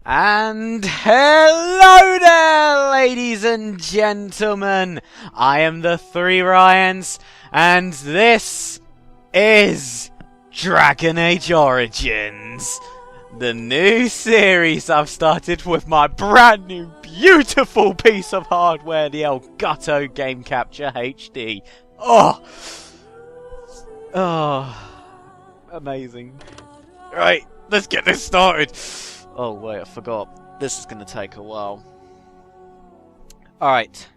And hello there, ladies and gentlemen. I am the Three Ryans, and this is Dragon Age Origins, the new series I've started with my brand new beautiful piece of hardware, the Elgato Game Capture HD. Oh, amazing. Right, let's get this started. Oh wait, I forgot. This is going to take a while. Alright.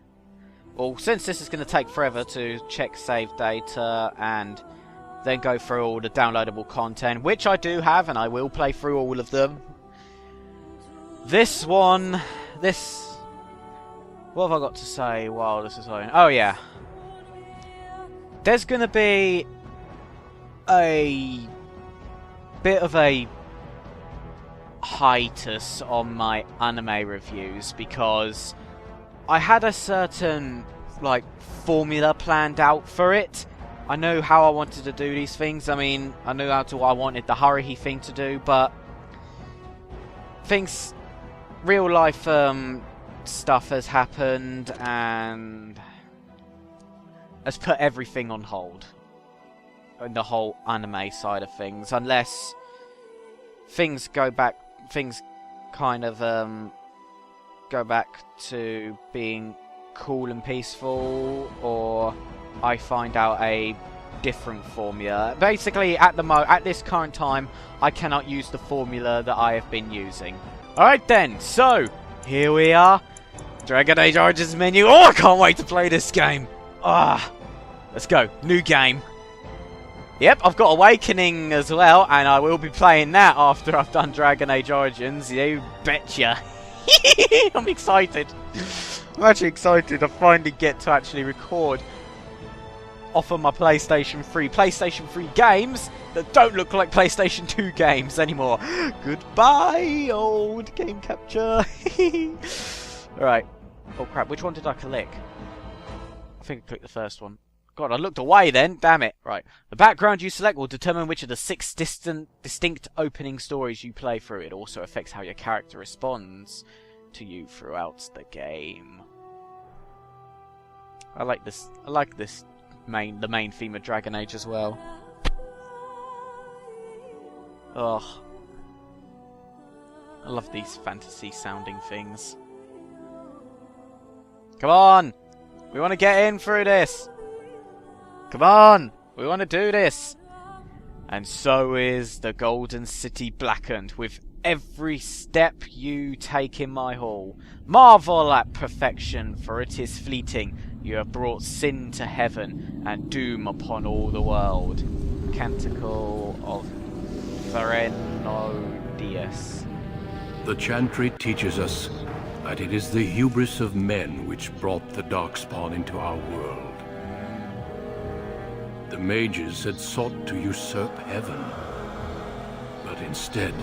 Well, since this is going to take forever to check save data and then go through all the downloadable content, which I do have, and I will play through all of them. This one... What have I got to say while this is on? Oh yeah. There's going to be a bit of a hiatus on my anime reviews because I had a certain formula planned out for it. I know how I wanted to do these things. I mean, I knew I wanted the Haruhi thing to do, but real life stuff has happened and has put everything on hold in the whole anime side of things, unless things go back to being cool and peaceful, or I find out a different formula. Basically, at this current time, I cannot use the formula that I have been using. Alright then, so, here we are. Dragon Age Origins menu. Oh, I can't wait to play this game. Let's go. New game. Yep, I've got Awakening as well, and I will be playing that after I've done Dragon Age Origins. You betcha. I'm excited. I'm actually excited. I finally get to actually record off of my PlayStation 3. PlayStation 3 games that don't look like PlayStation 2 games anymore. Goodbye, old game capture. Alright. Oh crap, which one did I click? I think I clicked the first one. God, I looked away then. Damn it. Right. The background you select will determine which of the 6 distinct opening stories you play through. It also affects how your character responds to you throughout the game. I like this. I like this the main theme of Dragon Age as well. Ugh. I love these fantasy sounding things. Come on! We want to get in through this! Come on! We want to do this! And so is the Golden City blackened with every step you take in my hall. Marvel at perfection, for it is fleeting. You have brought sin to heaven and doom upon all the world. Canticle of Threnodius. The chantry teaches us that it is the hubris of men which brought the Darkspawn into our world. The mages had sought to usurp heaven, but instead,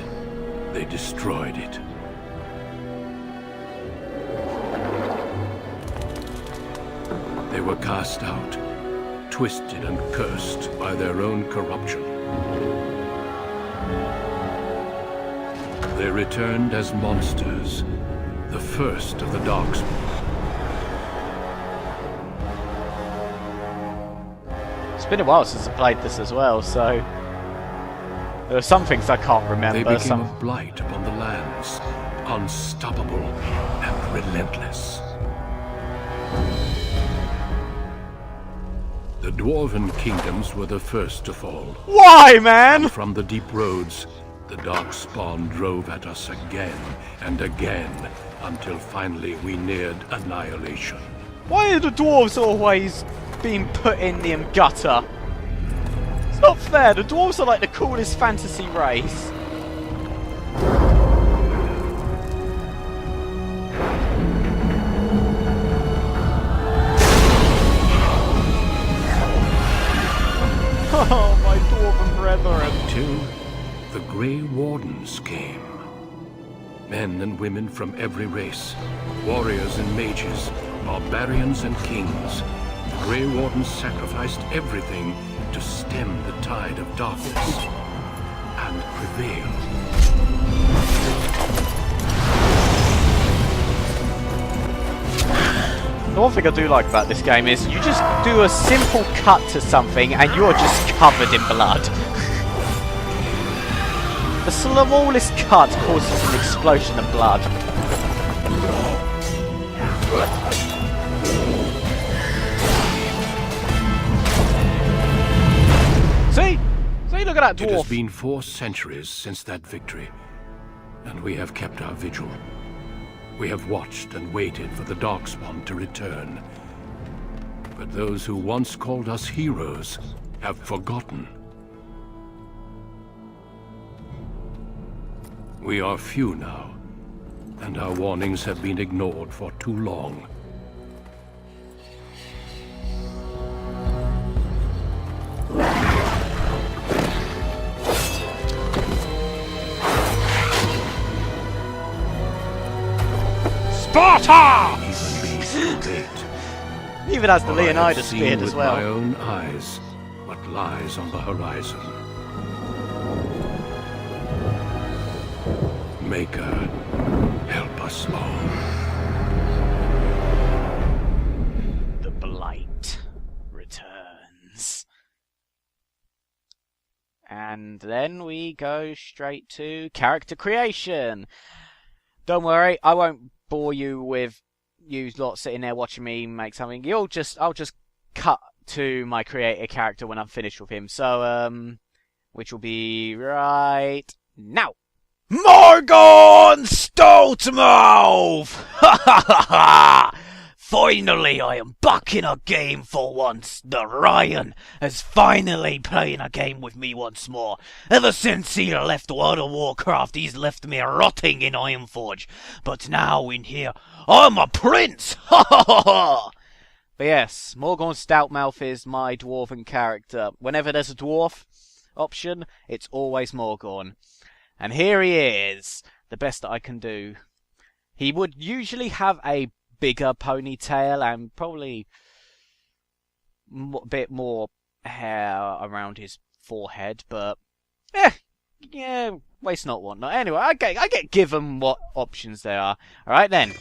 they destroyed it. They were cast out, twisted and cursed by their own corruption. They returned as monsters, the first of the Darkspawn. It's been a while since I played this as well, so there are some things I can't remember. They became a blight upon the lands, unstoppable and relentless. The Dwarven kingdoms were the first to fall. Why, man? And from the deep roads, the Darkspawn drove at us again and again, until finally we neared annihilation. Why are the dwarves always being put in the gutter? It's not fair. The dwarves are like the coolest fantasy race. Oh, my dwarven brethren. Until the Grey Wardens came. Men and women from every race, warriors and mages, barbarians and kings. The Grey Wardens sacrificed everything to stem the tide of darkness and prevail. The one thing I do like about this game is you just do a simple cut to something and you're just covered in blood. The smallest cut causes an explosion of blood. See? See, look at that dwarf. It has been 4 centuries since that victory, and we have kept our vigil. We have watched and waited for the Darkspawn to return. But those who once called us heroes have forgotten. We are few now, and our warnings have been ignored for too long. Sparta! Late. Even has the For I have Leonidas seen beard with as well. my own eyes what lies on the horizon. Maker, help us all. The blight returns. And then we go straight to character creation. Don't worry, I won't bore you with you lot sitting there watching me make something. I'll just cut to my creator character when I'm finished with him. So which will be right now. Morgorn Stoutmouth! Ha ha ha ha! Finally, I am back in a game for once. The Ryan is finally playing a game with me once more. Ever since he left World of Warcraft, he's left me rotting in Ironforge. But now in here, I'm a prince! Ha ha ha ha! But yes, Morgorn Stoutmouth is my dwarven character. Whenever there's a dwarf option, it's always Morgorn. And here he is, the best that I can do. He would usually have a bigger ponytail and probably a bit more hair around his forehead, but yeah, waste not, want not. Anyway, I get given what options there are. Alright then.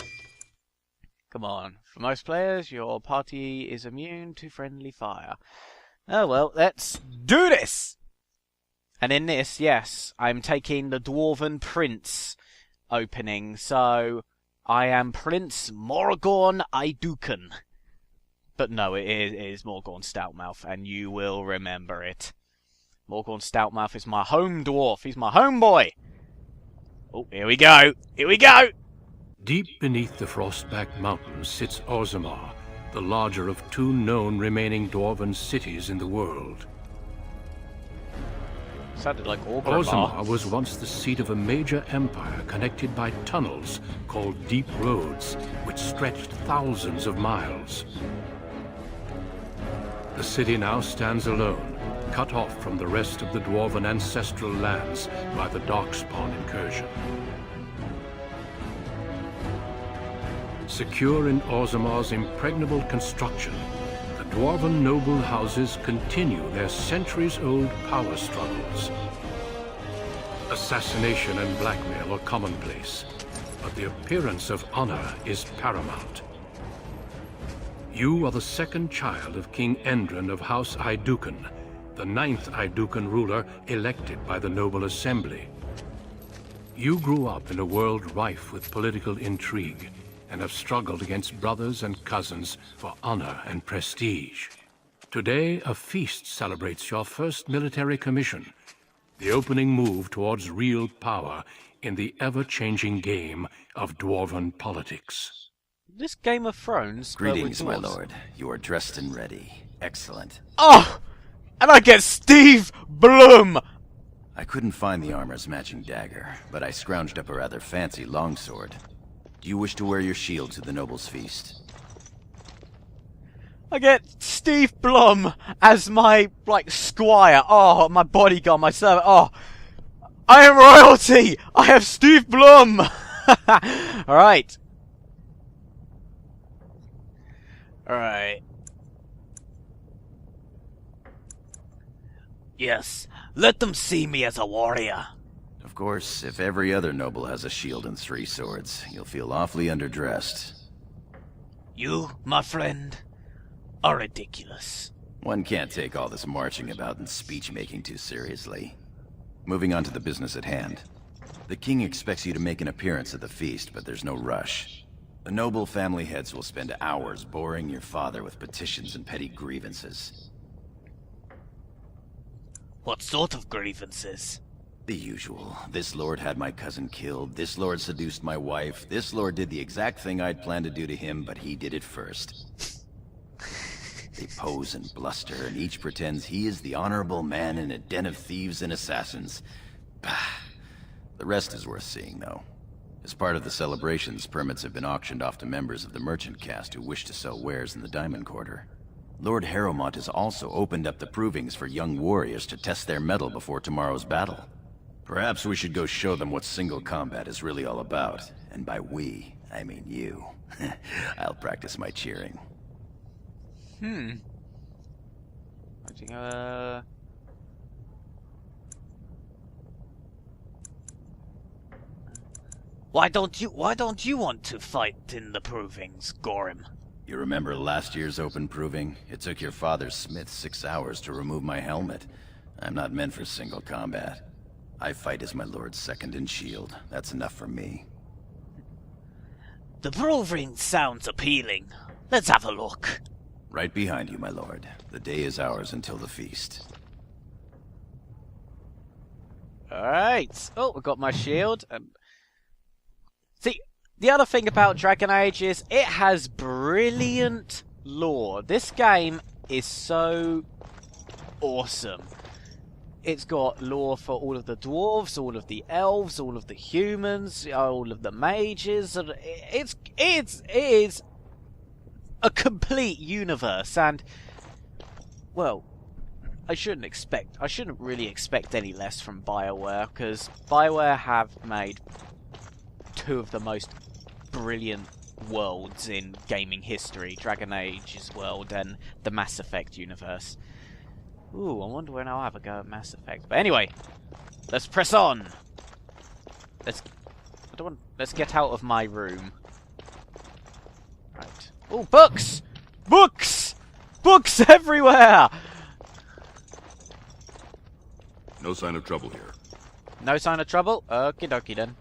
Come on. For most players, your party is immune to friendly fire. Oh well, let's do this! And in this, yes, I'm taking the Dwarven Prince opening, so I am Prince Morgorn Stoutmouth. But no, it is Morgorn Stoutmouth, and you will remember it. Morgorn Stoutmouth is my home dwarf. He's my homeboy. Oh, here we go. Here we go. Deep beneath the Frostback Mountains sits Orzammar, the larger of 2 known remaining dwarven cities in the world. Sounded like Orzammar was once the seat of a major empire connected by tunnels called Deep Roads, which stretched thousands of miles. The city now stands alone, cut off from the rest of the dwarven ancestral lands by the Darkspawn incursion. Secure in Orzammar's impregnable construction, the dwarven noble houses continue their centuries-old power struggles. Assassination and blackmail are commonplace, but the appearance of honor is paramount. You are the 2nd child of King Endrin of House Aeducan, the 9th Aeducan ruler elected by the Noble Assembly. You grew up in a world rife with political intrigue, and have struggled against brothers and cousins for honor and prestige. Today, a feast celebrates your first military commission, the opening move towards real power in the ever-changing game of dwarven politics. This Game of Thrones. Greetings, my lord. You are dressed and ready. Excellent. Oh! And I get Steve Blum! I couldn't find the armor's matching dagger, but I scrounged up a rather fancy longsword. Do you wish to wear your shield to the noble's feast? I get Steve Blum as my, squire. Oh, my bodyguard, my servant. Oh, I am royalty! I have Steve Blum! Alright. Alright. Yes, let them see me as a warrior. Of course, if every other noble has a shield and 3 swords, you'll feel awfully underdressed. You, my friend, are ridiculous. One can't take all this marching about and speech-making too seriously. Moving on to the business at hand. The king expects you to make an appearance at the feast, but there's no rush. The noble family heads will spend hours boring your father with petitions and petty grievances. What sort of grievances? The usual. This lord had my cousin killed, this lord seduced my wife, this lord did the exact thing I'd planned to do to him, but he did it first. They pose and bluster, and each pretends he is the honorable man in a den of thieves and assassins. Bah. The rest is worth seeing, though. As part of the celebrations, permits have been auctioned off to members of the merchant caste who wish to sell wares in the Diamond Quarter. Lord Harrowmont has also opened up the provings for young warriors to test their mettle before tomorrow's battle. Perhaps we should go show them what single combat is really all about. And by we, I mean you. I'll practice my cheering. I think, Why don't you want to fight in the provings, Gorham? You remember last year's open proving? It took your father's smith 6 hours to remove my helmet. I'm not meant for single combat. I fight as my lord's second in shield. That's enough for me. The proving sounds appealing. Let's have a look. Right behind you, my lord. The day is ours until the feast. Alright. Oh, we got my shield. See, the other thing about Dragon Age is it has brilliant lore. This game is so awesome. It's got lore for all of the dwarves, all of the elves, all of the humans, all of the mages. It is a complete universe, and well, I shouldn't really expect any less from BioWare, because BioWare have made two of the most brilliant worlds in gaming history, Dragon Age's world and the Mass Effect universe. Ooh, I wonder when I'll have a go at Mass Effect. But anyway, let's press on. Let's get out of my room. Right. Oh, books! Books! Books everywhere! No sign of trouble here. No sign of trouble? Okie dokie then.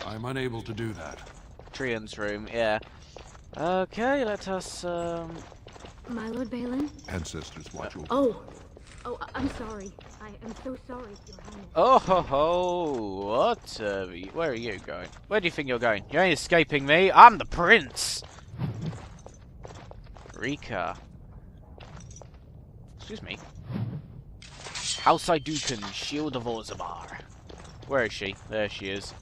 I'm unable to do that. Trion's room, yeah. Okay, let us, My Lord Balin? Ancestors watch over. Oh, I'm sorry. I am so sorry, Your Highness. Oh ho ho! What? Where are you going? Where do you think you're going? You ain't escaping me. I'm the prince. Rika. Excuse me. House Idukan, Shield of Orzammar. Where is she? There she is.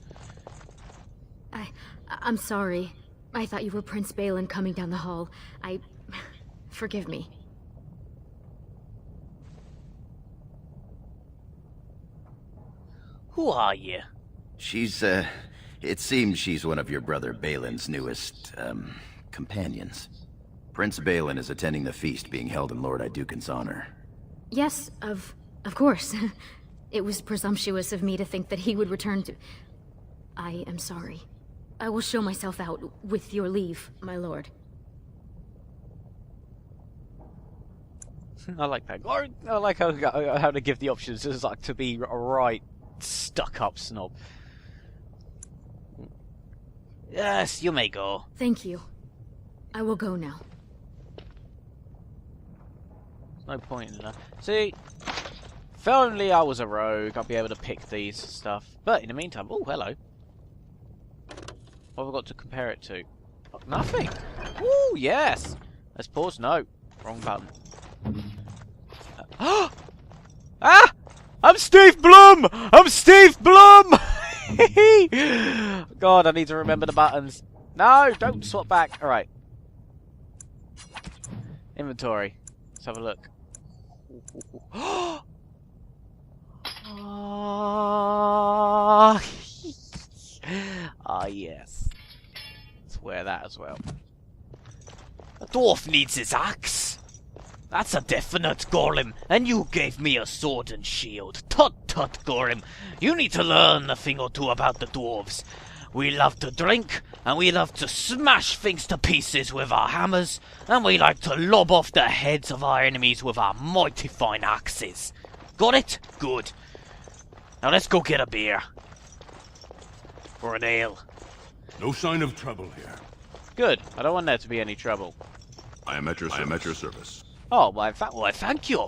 I'm sorry. I thought you were Prince Balin coming down the hall. Forgive me. Who are you? She's, it seems she's one of your brother Balin's newest, companions. Prince Balin is attending the feast being held in Lord Idukan's honor. Yes, of course. It was presumptuous of me to think that he would return to... I am sorry. I will show myself out, with your leave, my lord. I like that. I like how to give the options. It's like to be a right stuck-up snob. Yes, you may go. Thank you. I will go now. There's no point in that. See, if only I was a rogue, I'd be able to pick these stuff. But in the meantime, oh, hello. What have I got to compare it to? Oh, nothing. Ooh, yes. Let's pause. No, wrong button. Ah! I'm Steve Blum! I'm Steve Blum! God, I need to remember the buttons. No, don't swap back. Alright. Inventory. Let's have a look. Ah, yes. Let's wear that as well. A dwarf needs his axe. That's a definite, Gorlim. And you gave me a sword and shield. Tut tut, Gorlim. You need to learn a thing or two about the dwarves. We love to drink, and we love to smash things to pieces with our hammers, and we like to lob off the heads of our enemies with our mighty fine axes. Got it? Good. Now let's go get a beer. Or an ale. No sign of trouble here. Good. I don't want there to be any trouble. I am at your service. Oh, well, Thank you.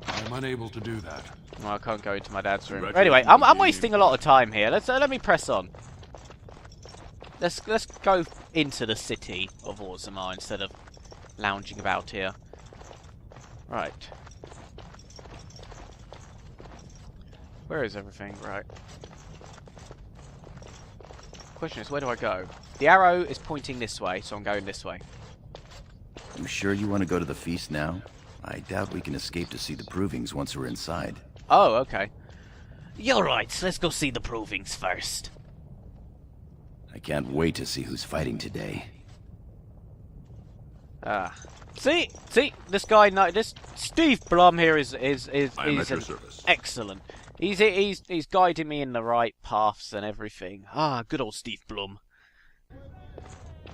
I am unable to do that. well, I can't go into my dad's room. Anyway, I'm wasting a lot of time here. Let me press on. Let's go into the city of Orzammar instead of lounging about here. Right. Where is everything? Right. Question is, where do I go? The arrow is pointing this way, so I'm going this way. You sure you want to go to the feast now? I doubt we can escape to see the provings once we're inside. Oh, okay. You're right. Let's go see the provings first. I can't wait to see who's fighting today. See, this guy, this Steve Blum here is excellent. He's guiding me in the right paths and everything. Good old Steve Blum.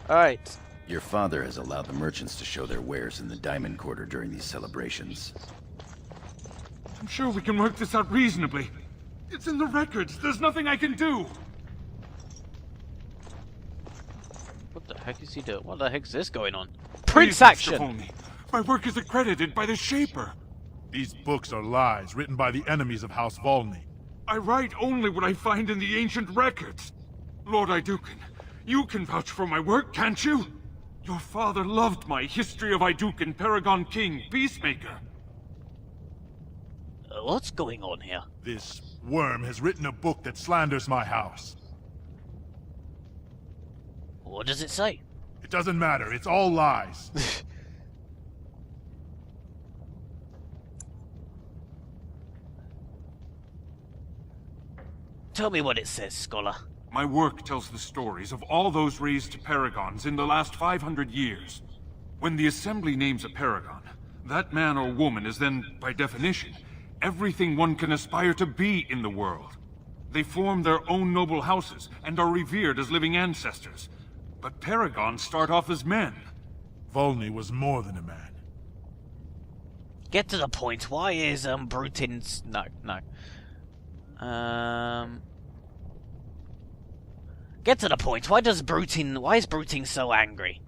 All right. Your father has allowed the merchants to show their wares in the Diamond Quarter during these celebrations. I'm sure we can work this out reasonably. It's in the records. There's nothing I can do. What the heck is he doing? What the heck is this going on? Please, Prince action! Mr. Volney. My work is accredited by the Shaper. These books are lies written by the enemies of House Volney. I write only what I find in the ancient records. Lord Iduken, you can vouch for my work, can't you? Your father loved my History of Iduken, Paragon King, Peacemaker. What's going on here? This worm has written a book that slanders my house. What does it say? It doesn't matter, it's all lies. Tell me what it says, scholar. My work tells the stories of all those raised paragons in the last 500 years. When the Assembly names a paragon, that man or woman is then, by definition, everything one can aspire to be in the world. They form their own noble houses and are revered as living ancestors. But paragons start off as men. Volney was more than a man. Get to the point. Why is Brutin's... No. Get to the point. Why is Brutin so angry?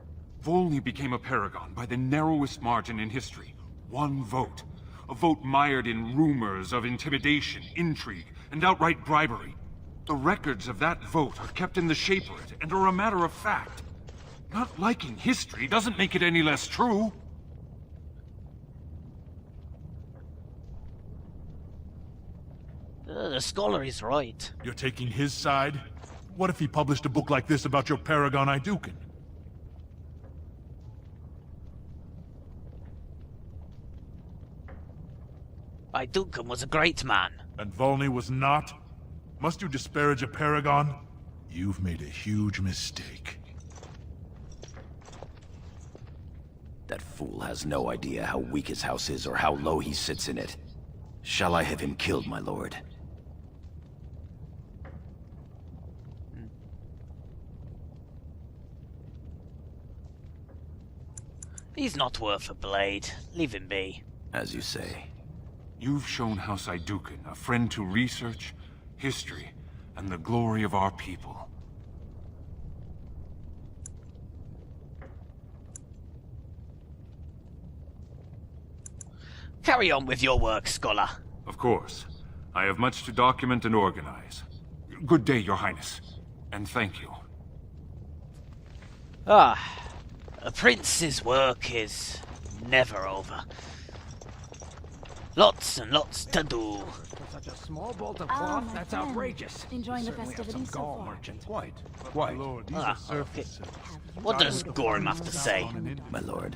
Volney became a paragon by the narrowest margin in history. One vote. A vote mired in rumors of intimidation, intrigue, and outright bribery. The records of that vote are kept in the Shaperate and are a matter of fact. Not liking history doesn't make it any less true. The scholar is right. You're taking his side? What if he published a book like this about your paragon Iduken? Iduken was a great man. And Volney was not? Must you disparage a paragon? You've made a huge mistake. That fool has no idea how weak his house is or how low he sits in it. Shall I have him killed, my lord? He's not worth a blade. Leave him be. As you say. You've shown House Iduken a friend to research, history, and the glory of our people. Carry on with your work, scholar. Of course. I have much to document and organize. Good day, Your Highness. And thank you. A prince's work is never over. Lots and lots to do. Such a small bolt of cloth? That's outrageous. Enjoying the Certainly have festivities some so gall far. merchant. Quite. My lord, these are Okay. surface. What does Gorm have to say? My lord.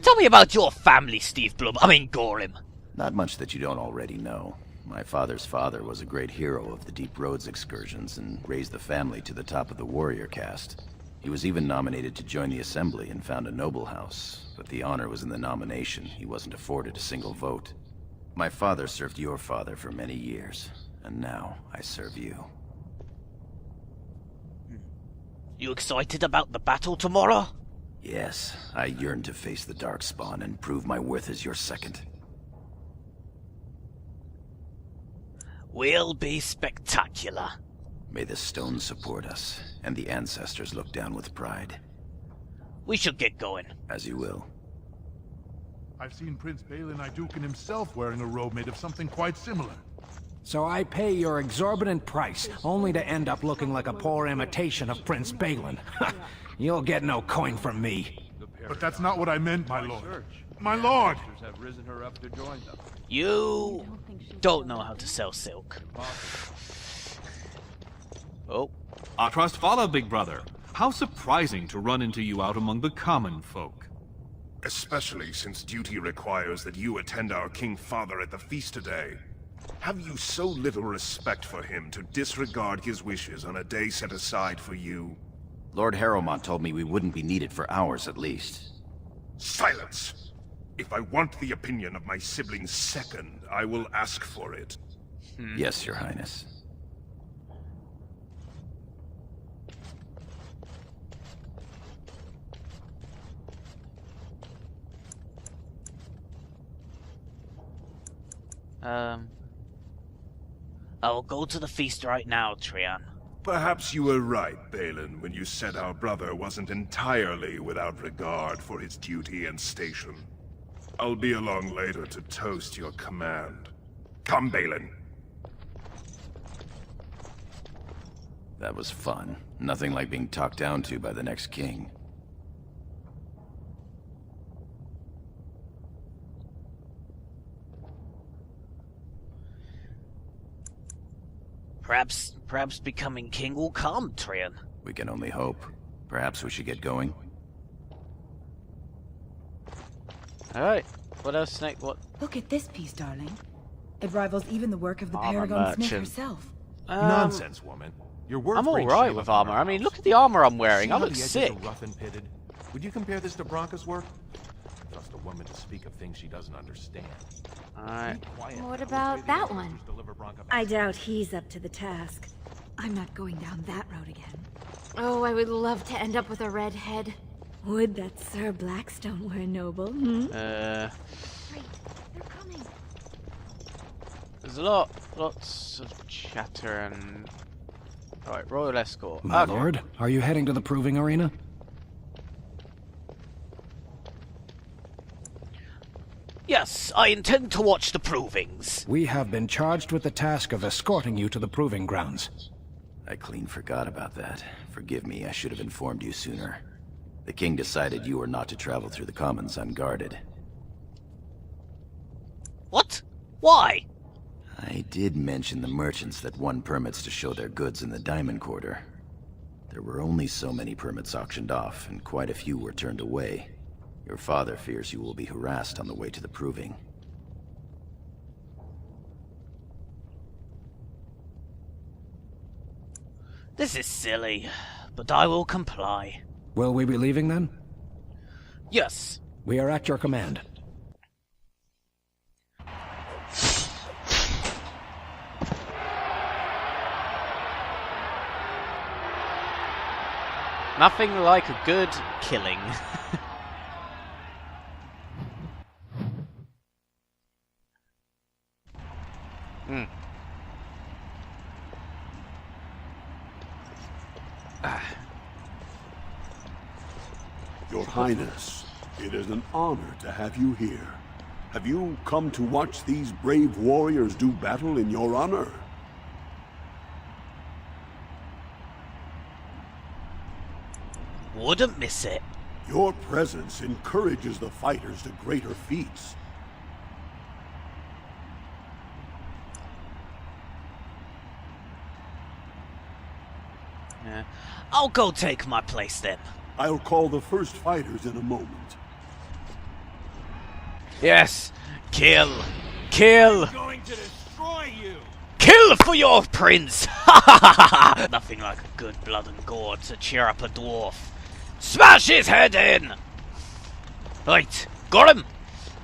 Tell me about your family, Steve Blum. Gorm. Not much that you don't already know. My father's father was a great hero of the Deep Roads excursions and raised the family to the top of the warrior caste. He was even nominated to join the Assembly and found a noble house, but the honor was in the nomination. He wasn't afforded a single vote. My father served your father for many years, and now I serve you. You excited about the battle tomorrow? Yes, I yearn to face the Darkspawn and prove my worth as your second. Will be spectacular. May the stones support us, and the ancestors look down with pride. We should get going. As you will. I've seen Prince Balin Iduken himself wearing a robe made of something quite similar. So I pay your exorbitant price, only to end up looking like a poor imitation of Prince Balin. You'll get no coin from me. But that's not what I meant, my lord. My lord! You don't know how to sell silk. Oh. Our trust follow, big brother. How surprising to run into you out among the common folk. Especially since duty requires that you attend our King Father at the feast today. Have you so little respect for him to disregard his wishes on a day set aside for you? Lord Harrowmont told me we wouldn't be needed for hours at least. Silence! If I want the opinion of my sibling's second, I will ask for it. Yes, Your Highness. I'll go to the feast right now, Trian. Perhaps you were right, Balin, when you said our brother wasn't entirely without regard for his duty and station. I'll be along later to toast your command. Come, Balin. That was fun. Nothing like being talked down to by the next king. Perhaps becoming king will come, Trian. We can only hope. Perhaps we should get going. Alright. What else, Snake? What? Look at this piece, darling. It rivals even the work of the Armor Paragon Smith merchant. herself. Nonsense, woman. Your work I'm brings alright shame with upon armor. our I mean, house. look at the armor I'm wearing. See I how look the edges sick. are rough and pitted? Would you compare this to Bronca's work? Trust a woman to speak of things she doesn't understand. Alright. What about that one? I doubt he's up to the task. I'm not going down that road again. Oh, I would love to end up with a red head. Would that Sir Blackstone were a noble, hmm? Wait, they're coming. There's lots of chatter and... Alright, Royal Escort. My Okay. lord, are you heading to the proving arena? Yes, I intend to watch the provings. We have been charged with the task of escorting you to the proving grounds. I clean forgot about that. Forgive me, I should have informed you sooner. The king decided you were not to travel through the commons unguarded. What? Why? I did mention the merchants that won permits to show their goods in the Diamond Quarter. There were only so many permits auctioned off, and quite a few were turned away. Your father fears you will be harassed on the way to the proving. This is silly, but I will comply. Will we be leaving then? Yes. We are at your command. Nothing like a good killing. Your Highness, it is an honor to have you here. Have you come to watch these brave warriors do battle in your honor? Wouldn't miss it. Your presence encourages the fighters to greater feats. Yeah. I'll go take my place then. I'll call the first fighters in a moment. Yes! Kill! Kill! Going to destroy you! Kill for your prince! Ha ha ha ha! Nothing like a good blood and gore to cheer up a dwarf. Smash his head in! Right, Gorham!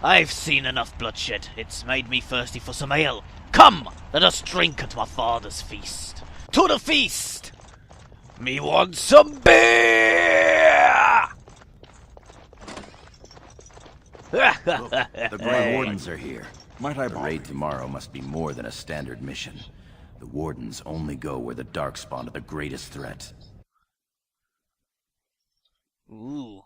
I've seen enough bloodshed. It's made me thirsty for some ale. Come, let us drink at my father's feast. To the feast! Me want some beer! Look, the Grey Wardens are here. The raid tomorrow must be more than a standard mission. The Wardens only go where the Darkspawn are the greatest threat. Ooh.